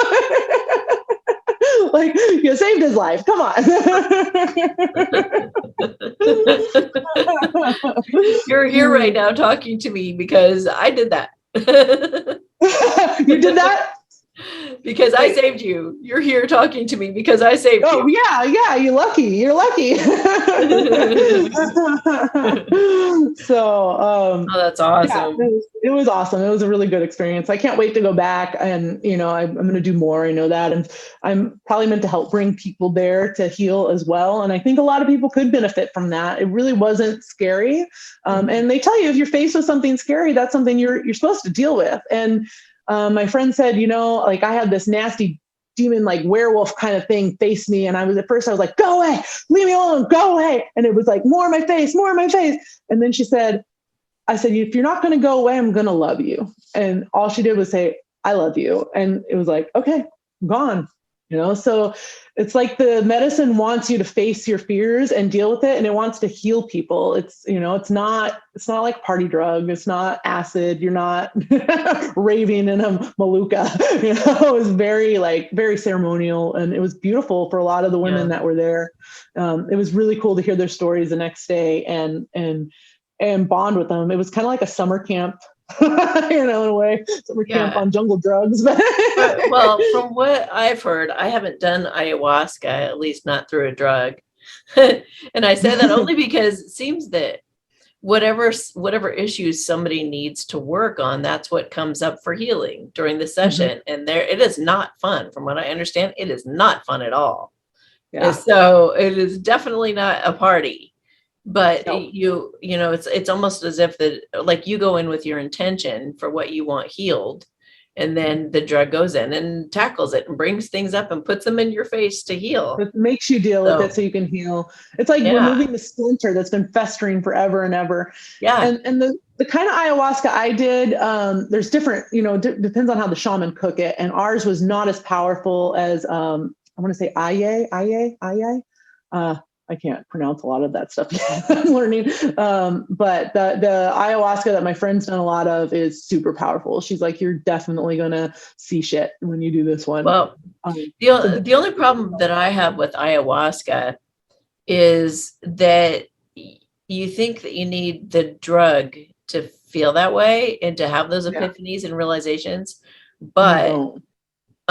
You saved his life. Come on. You're here right now talking to me because I did that. You did that? Because I saved you. You're here talking to me because I saved you. Oh, yeah. You're lucky. So, oh, that's awesome. Yeah, it was awesome. It was a really good experience. I can't wait to go back and, I'm going to do more. I know that. And I'm probably meant to help bring people there to heal as well. And I think a lot of people could benefit from that. It really wasn't scary. And they tell you if you're faced with something scary, that's something you're supposed to deal with. And my friend said, I had this nasty demon, werewolf kind of thing face me. And at first I was like, go away, leave me alone, go away. And it was like, more in my face. And then I said, if you're not going to go away, I'm going to love you. And all she did was say, I love you. And it was like, okay, I'm gone. So it's like the medicine wants you to face your fears and deal with it. And it wants to heal people. It's not like party drug. It's not acid. You're not raving in a maluka. It was very ceremonial and it was beautiful for a lot of the women that were there. It was really cool to hear their stories the next day and bond with them. It was kind of like a summer camp. In a way, summer camp on jungle drugs. Well, from what I've heard, I haven't done ayahuasca, at least not through a drug. And I say that only because it seems that whatever issues somebody needs to work on, that's what comes up for healing during the session. And it is not fun. From what I understand, it is not fun at all. Yeah. So it is definitely not a party. But it's almost as if you go in with your intention for what you want healed, And then the drug goes in and tackles it and brings things up and puts them in your face to heal. It makes you deal with it so you can heal. It's like Yeah. removing the splinter that's been festering forever and ever. Yeah. And the kind of ayahuasca I did, there's different, depends on how the shaman cook it. And ours was not as powerful as, I want to say aye. I can't pronounce a lot of that stuff yet. I'm learning. But the ayahuasca that my friend's done a lot of is super powerful. She's like, you're definitely going to see shit when you do this one. Well, the only problem that I have with ayahuasca is that you think that you need the drug to feel that way and to have those epiphanies and realizations. But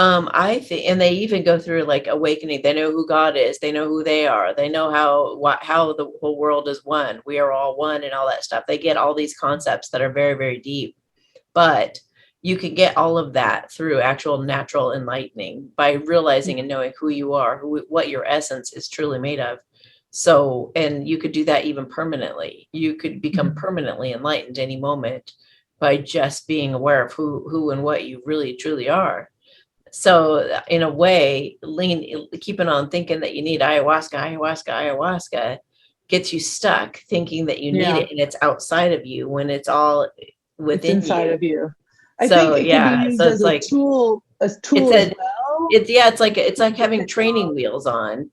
I think, and they even go through like awakening. They know who God is. They know who they are. They know how the whole world is one. We are all one and all that stuff. They get all these concepts that are very, very deep. But you can get all of that through actual natural enlightening by realizing and knowing who you are, what your essence is truly made of. So, and you could do that even permanently. You could become permanently enlightened any moment by just being aware of who and what you really truly are. So in a way, keeping on thinking that you need ayahuasca gets you stuck thinking that you need it and it's outside of you when it's all within inside you. of you. I think it can be used as a tool as well. It's like having training wheels on.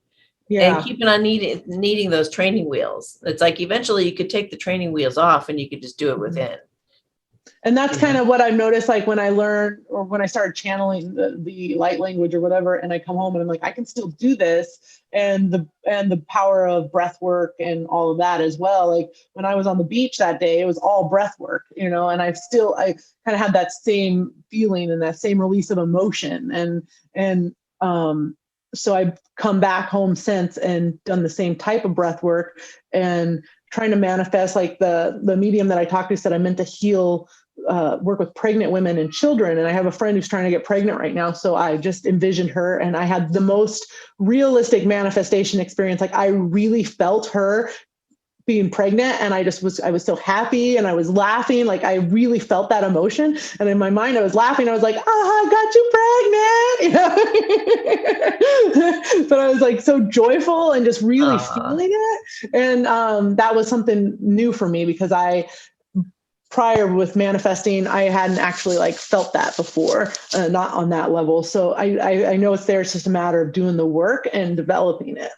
And keeping on needing those training wheels. It's like eventually you could take the training wheels off and you could just do it within. And that's kind of what I've noticed, like when I learned or when I started channeling the light language or whatever, and I come home and I'm like, I can still do this. And the power of breath work and all of that as well. Like when I was on the beach that day, it was all breath work, and I kind of had that same feeling and that same release of emotion. So I've come back home since and done the same type of breath work and trying to manifest, like the medium that I talked to said I meant to heal, work with pregnant women and children. And I have a friend who's trying to get pregnant right now. So I just envisioned her and I had the most realistic manifestation experience. Like I really felt her being pregnant and I was so happy and I was laughing. Like I really felt that emotion. And in my mind, I was laughing. I was like, I got you pregnant. But I was like so joyful and just really feeling it. And that was something new for me because prior with manifesting, I hadn't actually like felt that before, not on that level. So I know it's there. It's just a matter of doing the work and developing it.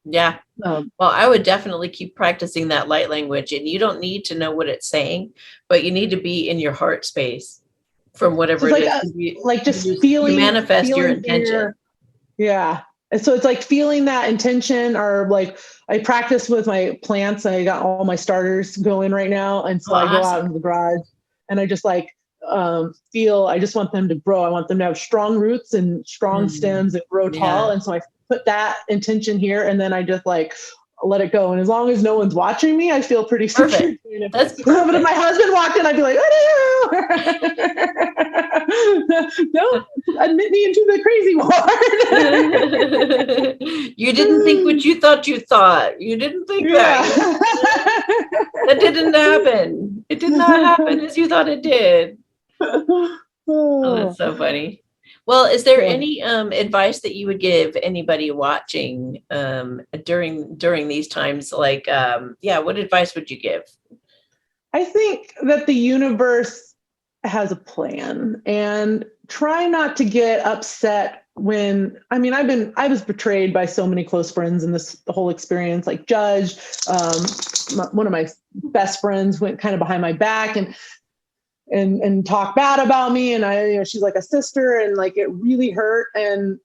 Yeah. Well, I would definitely keep practicing that light language, and you don't need to know what it's saying, but you need to be in your heart space from whatever it is. Feeling, you manifest your intention. And so it's like feeling that intention, or like I practice with my plants. I got all my starters going right now. And so I go out in the garage and I just like feel, I just want them to grow. I want them to have strong roots and strong stems and grow tall. And so I put that intention here and then I just like let it go. And as long as no one's watching me, I feel pretty secure. That's perfect. But if my husband walked in, I'd be like, don't admit me into the crazy ward. You didn't think what you thought you thought. You didn't think that. That didn't happen. It did not happen as you thought it did. Oh, that's so funny. Well, is there any advice that you would give anybody watching during these times? Like, what advice would you give? I think that the universe has a plan, and try not to get upset when, I was betrayed by so many close friends in the whole experience, like judged. One of my best friends went kind of behind my back and talk bad about me. And she's like a sister, and like, it really hurt. And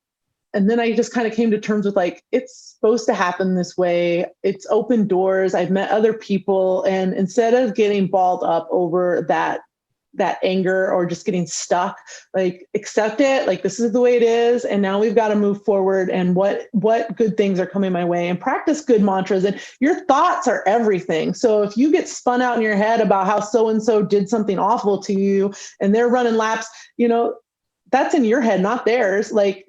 then I just kind of came to terms with like, it's supposed to happen this way. It's open doors. I've met other people. And instead of getting balled up over that anger or just getting stuck, like accept it. Like, this is the way it is. And now we've got to move forward, and what good things are coming my way, and practice good mantras. And your thoughts are everything. So if you get spun out in your head about how so-and-so did something awful to you and they're running laps, that's in your head, not theirs. Like,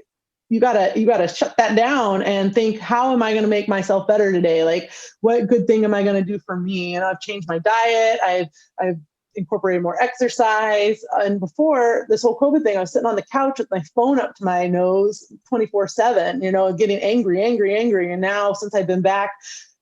you gotta shut that down and think, how am I going to make myself better today? Like, what good thing am I going to do for me? And I've changed my diet. I've incorporated more exercise. And before this whole COVID thing, I was sitting on the couch with my phone up to my nose 24/7, getting angry. And now since I've been back,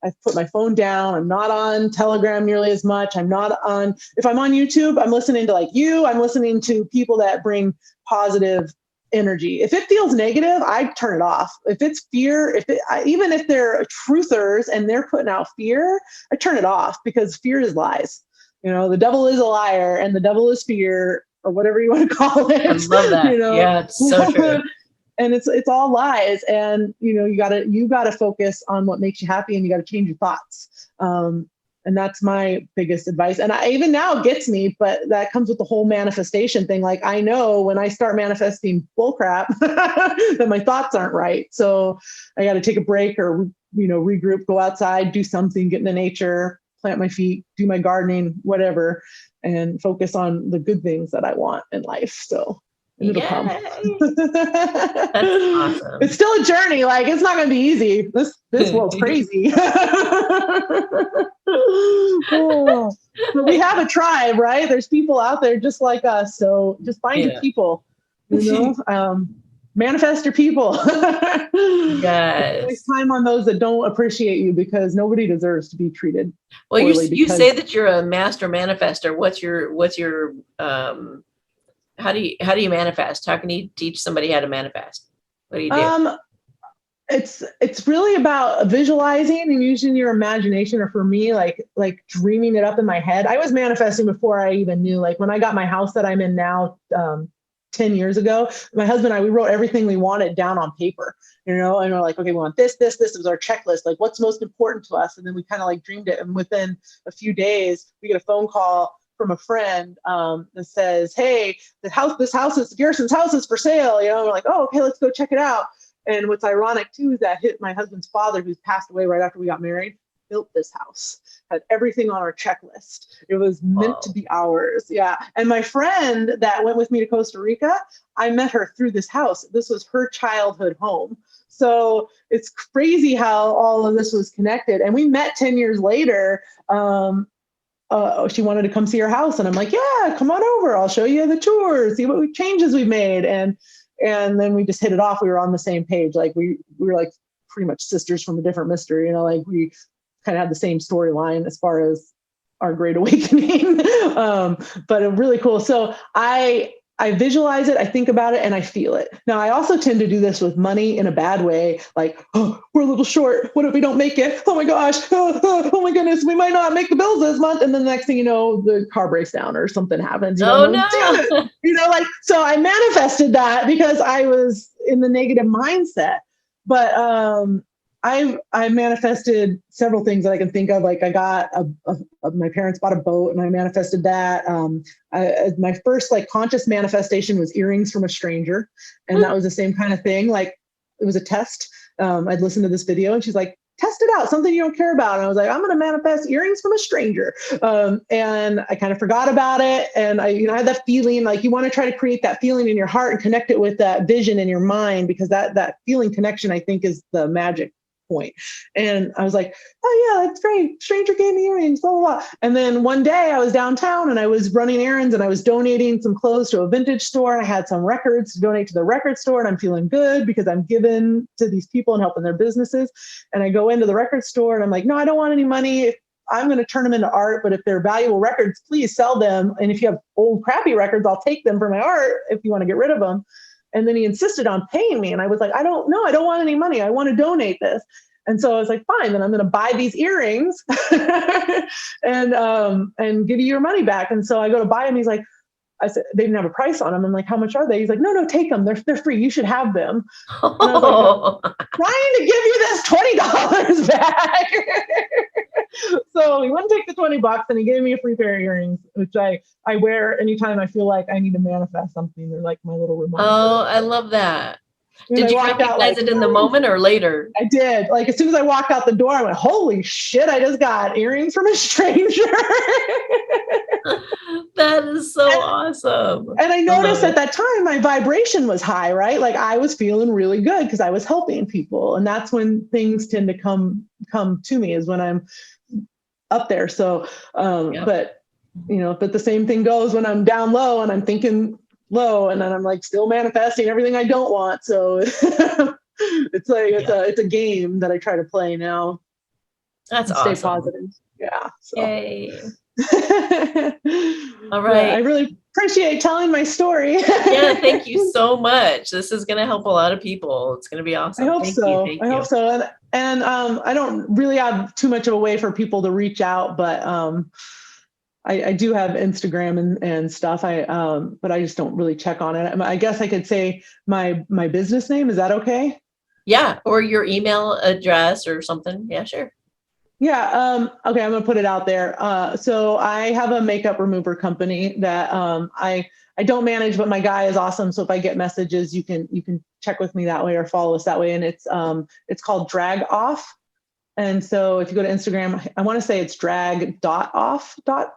I've put my phone down. I'm not on Telegram nearly as much. If I'm on YouTube, I'm listening to like you. I'm listening to people that bring positive energy. If it feels negative, I turn it off. If it's fear, even if they're truthers and they're putting out fear, I turn it off, because fear is lies. The devil is a liar and the devil is fear, or whatever you want to call it. I love that. Yeah, it's so true. And it's all lies. And you gotta focus on what makes you happy, and you gotta change your thoughts. And that's my biggest advice. And even now it gets me, but that comes with the whole manifestation thing. Like, I know when I start manifesting bullcrap that my thoughts aren't right. So I got to take a break, or, regroup, go outside, do something, get into nature, plant my feet, do my gardening, whatever, and focus on the good things that I want in life. So it'll come. That's awesome. It's still a journey. Like, it's not going to be easy. This world's crazy. Oh. But we have a tribe, right? There's people out there just like us. So just find your people, manifest your people. Yes. Waste time on those that don't appreciate you, because nobody deserves to be treated. Well, you say that you're a master manifester. What's your how do you manifest? How can you teach somebody how to manifest? What do you do? It's really about visualizing and using your imagination, or for me, like dreaming it up in my head. I was manifesting before I even knew. Like, when I got my house that I'm in now, 10 years ago, my husband and I, we wrote everything we wanted down on paper, and we're like, okay, we want this was our checklist. Like, what's most important to us? And then we kind of like dreamed it. And within a few days, we get a phone call from a friend that says, hey, Garrison's house is for sale. We're like, oh, okay, let's go check it out. And what's ironic too is that my husband's father, who's passed away right after we got married, built this house, had everything on our checklist. It was meant to be ours. Yeah. And my friend that went with me to Costa Rica, I met her through this house. This was her childhood home. So it's crazy how all of this was connected. And we met 10 years later. She wanted to come see her house, and I'm like, yeah, come on over. I'll show you the tour, see what changes we've made. And then we just hit it off. We were on the same page. Like, we were like pretty much sisters from a different mister, like we kind of had the same storyline as far as our great awakening. But really cool. So I visualize it, I think about it, and I feel it. Now, I also tend to do this with money in a bad way. Like, oh, we're a little short. What if we don't make it? Oh my gosh. Oh my goodness. We might not make the bills this month. And then the next thing you know, the car breaks down or something happens. Oh, no. So I manifested that because I was in the negative mindset. But I manifested several things that I can think of. Like, I got my parents bought a boat, and I manifested that. My first conscious manifestation was earrings from a stranger. And that was the same kind of thing. Like, it was a test. I'd listened to this video, and she's like, test it out, something you don't care about. And I was like, I'm going to manifest earrings from a stranger. And I kind of forgot about it. And I had that feeling, like, you want to try to create that feeling in your heart and connect it with that vision in your mind, because that feeling connection, I think, is the magic point. And I was like, oh yeah, that's great. Stranger gave me earrings, blah, blah, blah. And then one day I was downtown and I was running errands and I was donating some clothes to a vintage store. And I had some records to donate to the record store, and I'm feeling good because I'm giving to these people and helping their businesses. And I go into the record store and I'm like, no, I don't want any money. I'm going to turn them into art, but if they're valuable records, please sell them. And if you have old crappy records, I'll take them for my art if you want to get rid of them. And then he insisted on paying me. And I was like, I don't want any money. I want to donate this. And so I was like, fine, then I'm going to buy these earrings and give you your money back. And so I go to buy them. He's like, I said, they didn't have a price on them. I'm like, how much are they? He's like, no, take them. They're free. You should have them. And I was like, I'm trying to give you this $20 back. So he wouldn't take the $20 and he gave me a free pair of earrings, which I wear anytime I feel like I need to manifest something. They're like my little reminder. Oh, I love that. Did you recognize it in the moment or later? I did. Like, as soon as I walked out the door, I went, holy shit, I just got earrings from a stranger. That is so awesome. And I noticed at that time, my vibration was high, right? Like, I was feeling really good because I was helping people. And that's when things tend to come to me, is when I'm up there. So, but but the same thing goes when I'm down low and I'm thinking low, and then I'm like still manifesting everything I don't want. So it's like it's a game that I try to play now. That's And stay awesome. positive. Yeah. So. Yay. All But right. I really appreciate telling my story. Yeah, thank you so much. This is going to help a lot of people. It's going to be awesome. I hope Thank so. you. Thank you. Hope so. And I don't really have too much of a way for people to reach out, but I do have Instagram and stuff. But I just don't really check on it. I guess I could say my business name. Is that okay? Yeah, or your email address or something. Yeah, sure. Yeah. Okay. I'm gonna put it out there. So I have a makeup remover company that I don't manage, but my guy is awesome. So if I get messages, you can check with me that way or follow us that way. And it's called Drag Off. And so if you go to Instagram, I want to say it's drag.off.com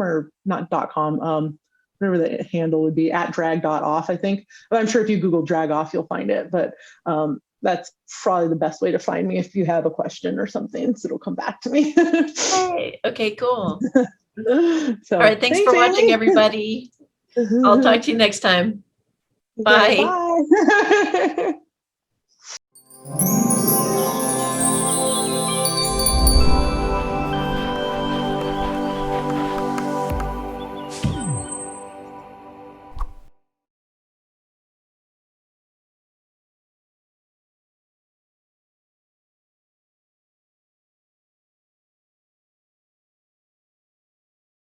or not .com. Whatever the handle would be, at drag.off, I think. But I'm sure if you Google Drag Off, you'll find it. But that's probably the best way to find me if you have a question or something. So it'll come back to me. Hey, okay, cool. So, all right, thanks for watching, everybody. I'll talk to you next time. Bye. Bye.